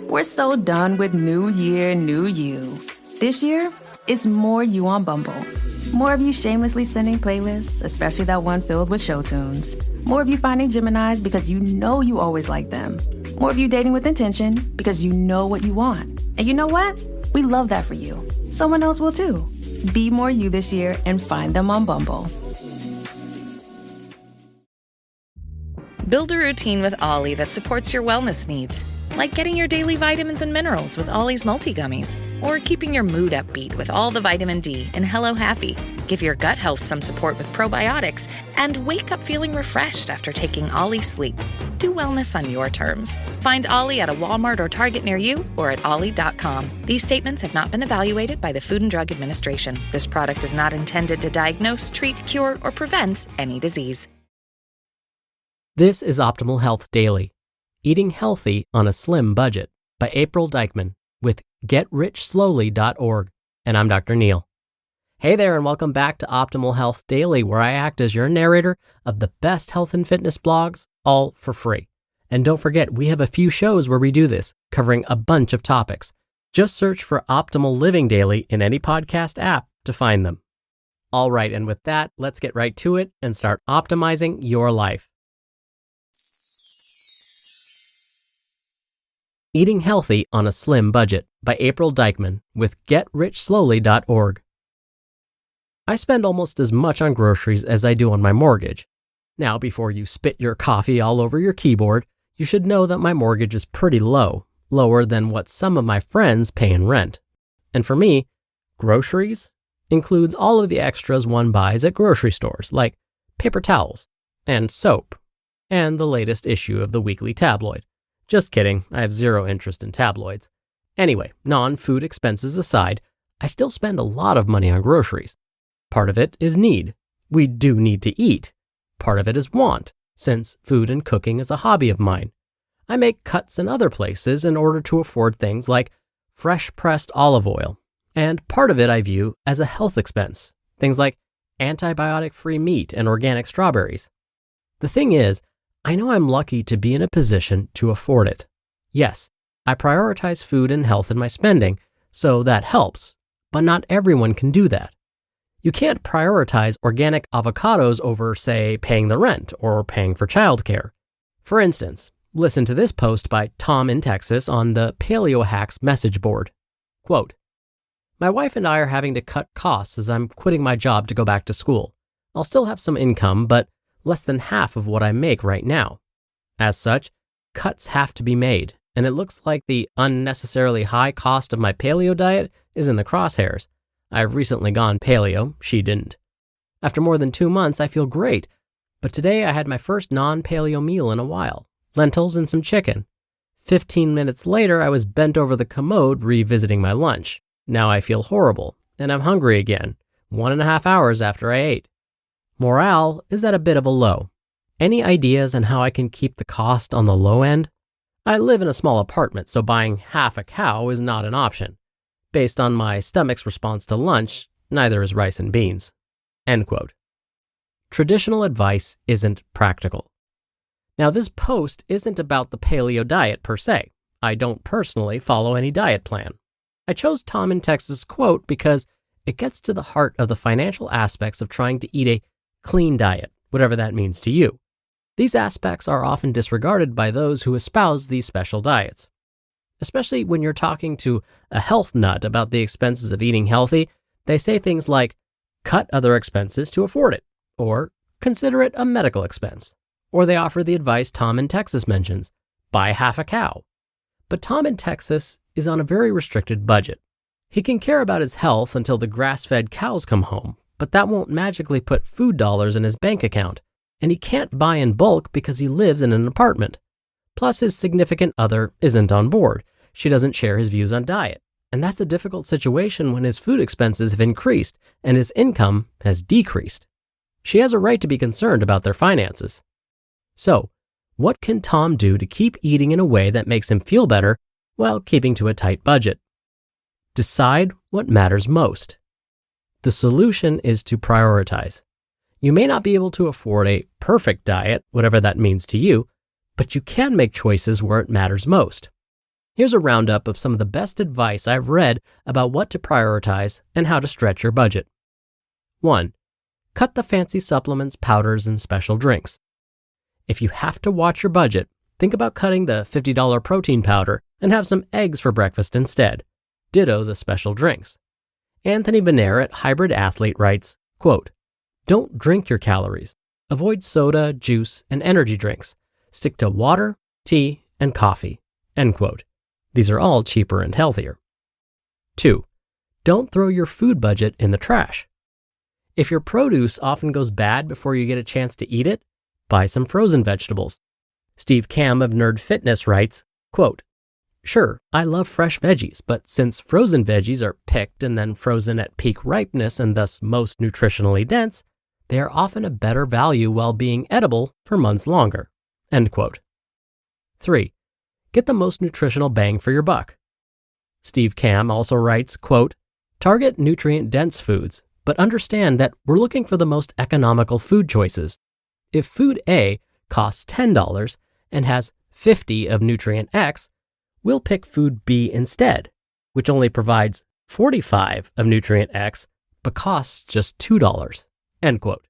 We're so done with new year, new you. This year, it's more you on Bumble. More of you shamelessly sending playlists, especially that one filled with show tunes. More of you finding Geminis because you know you always like them. More of you dating with intention because you know what you want. And you know what? We love that for you. Someone else will too. Be more you this year and find them on Bumble. Build a routine with Ollie that supports your wellness needs, like getting your daily vitamins and minerals with Ollie's multi-gummies, or keeping your mood upbeat with all the vitamin D in Hello Happy. Give your gut health some support with probiotics, and wake up feeling refreshed after taking Ollie Sleep. Do wellness on your terms. Find Ollie at a Walmart or Target near you or at ollie.com. These statements have not been evaluated by the Food and Drug Administration. This product is not intended to diagnose, treat, cure, or prevent any disease. This is Optimal Health Daily, Eating Healthy on a Slim Budget by April Dykman with GetRichSlowly.org, and I'm Dr. Neil. Hey there, and welcome back to Optimal Health Daily, where I act as your narrator of the best health and fitness blogs, all for free. And don't forget, we have a few shows where we do this, covering a bunch of topics. Just search for Optimal Living Daily in any podcast app to find them. All right, and with that, let's get right to it and start optimizing your life. Eating Healthy on a Slim Budget by April Dykman with GetRichSlowly.org. I spend almost as much on groceries as I do on my mortgage. Now, before you spit your coffee all over your keyboard, you should know that my mortgage is pretty low, lower than what some of my friends pay in rent. And for me, groceries includes all of the extras one buys at grocery stores, like paper towels and soap and the latest issue of the weekly tabloid. Just kidding, I have zero interest in tabloids. Anyway, non-food expenses aside, I still spend a lot of money on groceries. Part of it is need. We do need to eat. Part of it is want, since food and cooking is a hobby of mine. I make cuts in other places in order to afford things like fresh pressed olive oil. And part of it I view as a health expense, things like antibiotic-free meat and organic strawberries. The thing is, I know I'm lucky to be in a position to afford it. Yes, I prioritize food and health in my spending, so that helps, but not everyone can do that. You can't prioritize organic avocados over, say, paying the rent or paying for childcare. For instance, listen to this post by Tom in Texas on the Paleo Hacks message board. Quote, "My wife and I are having to cut costs as I'm quitting my job to go back to school. I'll still have some income, but less than half of what I make right now. As such, cuts have to be made, and it looks like the unnecessarily high cost of my paleo diet is in the crosshairs. I've recently gone paleo, she didn't. After more than 2 months, I feel great, but today I had my first non-paleo meal in a while, lentils and some chicken. 15 minutes later, I was bent over the commode revisiting my lunch. Now I feel horrible, and I'm hungry again, 1.5 hours after I ate. Morale is at a bit of a low. Any ideas on how I can keep the cost on the low end? I live in a small apartment, so buying half a cow is not an option. Based on my stomach's response to lunch, neither is rice and beans." End quote. Traditional advice isn't practical. Now, this post isn't about the paleo diet per se. I don't personally follow any diet plan. I chose Tom in Texas' quote because it gets to the heart of the financial aspects of trying to eat a clean diet, whatever that means to you. These aspects are often disregarded by those who espouse these special diets. Especially when you're talking to a health nut about the expenses of eating healthy, they say things like, cut other expenses to afford it, or consider it a medical expense. Or they offer the advice Tom in Texas mentions, buy half a cow. But Tom in Texas is on a very restricted budget. He can care about his health until the grass-fed cows come home, but that won't magically put food dollars in his bank account, and he can't buy in bulk because he lives in an apartment. Plus, his significant other isn't on board. She doesn't share his views on diet, and that's a difficult situation when his food expenses have increased and his income has decreased. She has a right to be concerned about their finances. So, what can Tom do to keep eating in a way that makes him feel better while keeping to a tight budget? Decide what matters most. The solution is to prioritize. You may not be able to afford a perfect diet, whatever that means to you, but you can make choices where it matters most. Here's a roundup of some of the best advice I've read about what to prioritize and how to stretch your budget. 1. Cut the fancy supplements, powders, and special drinks. If you have to watch your budget, think about cutting the $50 protein powder and have some eggs for breakfast instead. Ditto the special drinks. Anthony Bonaire at Hybrid Athlete writes, quote, "Don't drink your calories. Avoid soda, juice, and energy drinks. Stick to water, tea, and coffee." End quote. These are all cheaper and healthier. 2. Don't throw your food budget in the trash. If your produce often goes bad before you get a chance to eat it, buy some frozen vegetables. Steve Kam of Nerd Fitness writes, quote, "Sure, I love fresh veggies, but since frozen veggies are picked and then frozen at peak ripeness and thus most nutritionally dense, they are often a better value while being edible for months longer." End quote. 3. Get the most nutritional bang for your buck. Steve Kam also writes, quote, "Target nutrient-dense foods, but understand that we're looking for the most economical food choices. If food A costs $10 and has 50 of nutrient X, we'll pick food B instead, which only provides 45 of nutrient X, but costs just $2. End quote.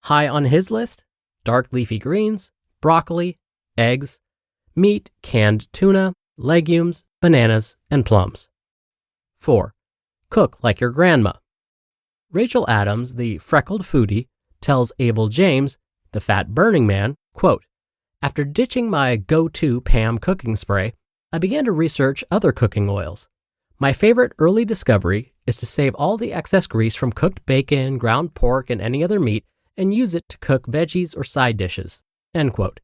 High on his list, dark leafy greens, broccoli, eggs, meat, canned tuna, legumes, bananas, and plums. 4. Cook like your grandma. Rachel Adams, the freckled foodie, tells Abel James, the fat-burning man, quote, "After ditching my go-to Pam cooking spray, I began to research other cooking oils. My favorite early discovery is to save all the excess grease from cooked bacon, ground pork, and any other meat and use it to cook veggies or side dishes." End quote.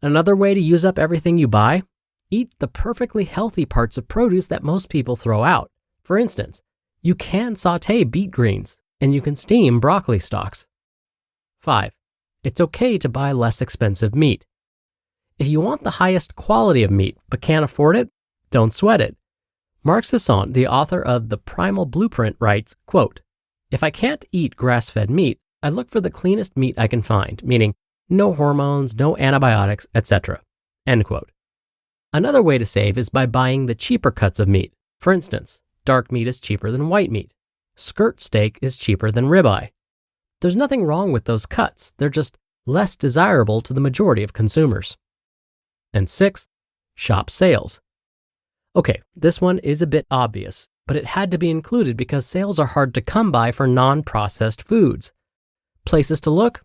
Another way to use up everything you buy? Eat the perfectly healthy parts of produce that most people throw out. For instance, you can saute beet greens and you can steam broccoli stalks. 5. It's okay to buy less expensive meat. If you want the highest quality of meat but can't afford it, don't sweat it. Mark Sisson, the author of The Primal Blueprint, writes, quote, "If I can't eat grass-fed meat, I look for the cleanest meat I can find, meaning no hormones, no antibiotics, etc." End quote. Another way to save is by buying the cheaper cuts of meat. For instance, dark meat is cheaper than white meat. Skirt steak is cheaper than ribeye. There's nothing wrong with those cuts. They're just less desirable to the majority of consumers. And 6, shop sales. Okay, this one is a bit obvious, but it had to be included because sales are hard to come by for non-processed foods. Places to look?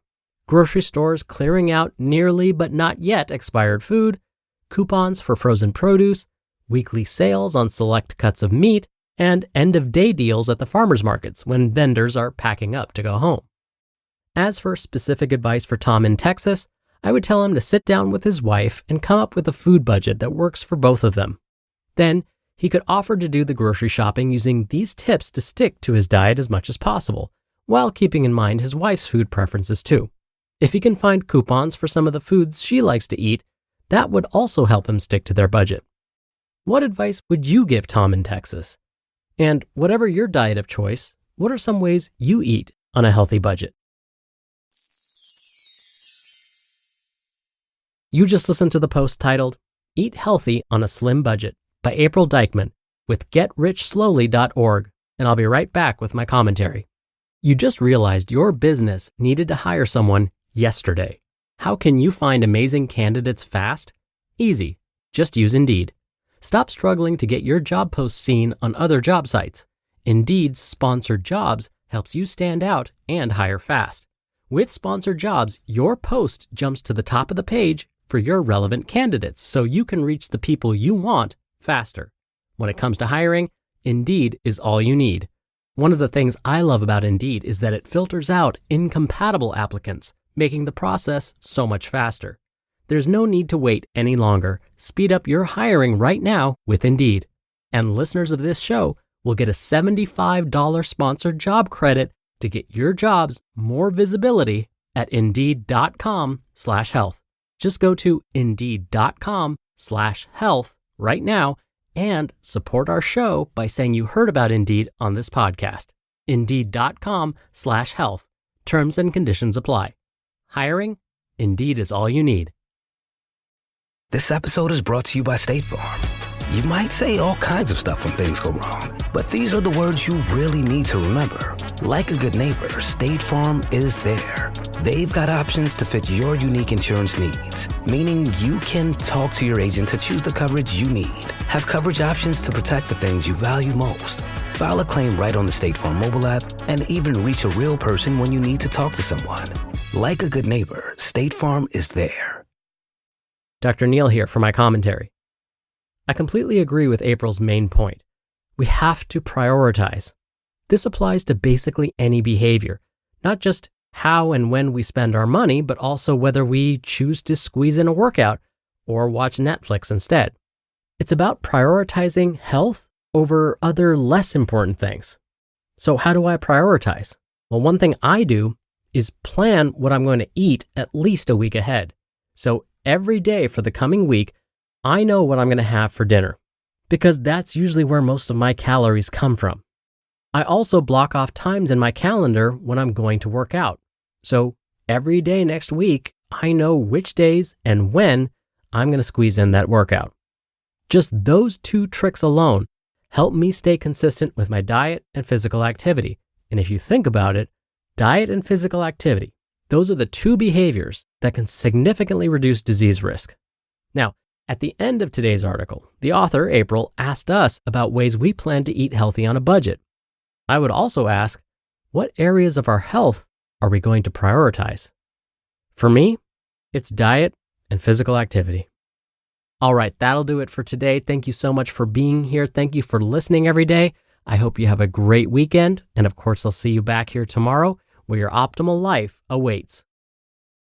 Grocery stores clearing out nearly but not yet expired food, coupons for frozen produce, weekly sales on select cuts of meat, and end-of-day deals at the farmers markets when vendors are packing up to go home. As for specific advice for Tom in Texas, I would tell him to sit down with his wife and come up with a food budget that works for both of them. Then, he could offer to do the grocery shopping using these tips to stick to his diet as much as possible, while keeping in mind his wife's food preferences too. If he can find coupons for some of the foods she likes to eat, that would also help him stick to their budget. What advice would you give Tom in Texas? And whatever your diet of choice, what are some ways you eat on a healthy budget? You just listened to the post titled, "Eat Healthy on a Slim Budget" by April Dykman with GetRichSlowly.org, and I'll be right back with my commentary. You just realized your business needed to hire someone yesterday. How can you find amazing candidates fast? Easy. Just use Indeed. Stop struggling to get your job posts seen on other job sites. Indeed's Sponsored Jobs helps you stand out and hire fast. With Sponsored Jobs, your post jumps to the top of the page for your relevant candidates so you can reach the people you want faster. When it comes to hiring, Indeed is all you need. One of the things I love about Indeed is that it filters out incompatible applicants, making the process so much faster. There's no need to wait any longer. Speed up your hiring right now with Indeed. And listeners of this show will get a $75 sponsored job credit to get your jobs more visibility at Indeed.com/health. Just go to Indeed.com/health right now and support our show by saying you heard about Indeed on this podcast. Indeed.com/health. Terms and conditions apply. Hiring? Indeed is all you need. This episode is brought to you by State Farm. You might say all kinds of stuff when things go wrong, but these are the words you really need to remember. Like a good neighbor, State Farm is there. They've got options to fit your unique insurance needs, meaning you can talk to your agent to choose the coverage you need, have coverage options to protect the things you value most, file a claim right on the State Farm mobile app, and even reach a real person when you need to talk to someone. Like a good neighbor, State Farm is there. Dr. Neal here for my commentary. I completely agree with April's main point. We have to prioritize. This applies to basically any behavior, not just how and when we spend our money, but also whether we choose to squeeze in a workout or watch Netflix instead. It's about prioritizing health over other less important things. So how do I prioritize? Well, one thing I do is plan what I'm going to eat at least a week ahead. So every day for the coming week, I know what I'm going to have for dinner, because that's usually where most of my calories come from. I also block off times in my calendar when I'm going to work out. So every day next week, I know which days and when I'm going to squeeze in that workout. Just those two tricks alone help me stay consistent with my diet and physical activity. And if you think about it, diet and physical activity, those are the two behaviors that can significantly reduce disease risk. Now, at the end of today's article, the author, April, asked us about ways we plan to eat healthy on a budget. I would also ask, what areas of our health are we going to prioritize? For me, it's diet and physical activity. All right, that'll do it for today. Thank you so much for being here. Thank you for listening every day. I hope you have a great weekend. And of course, I'll see you back here tomorrow where your optimal life awaits.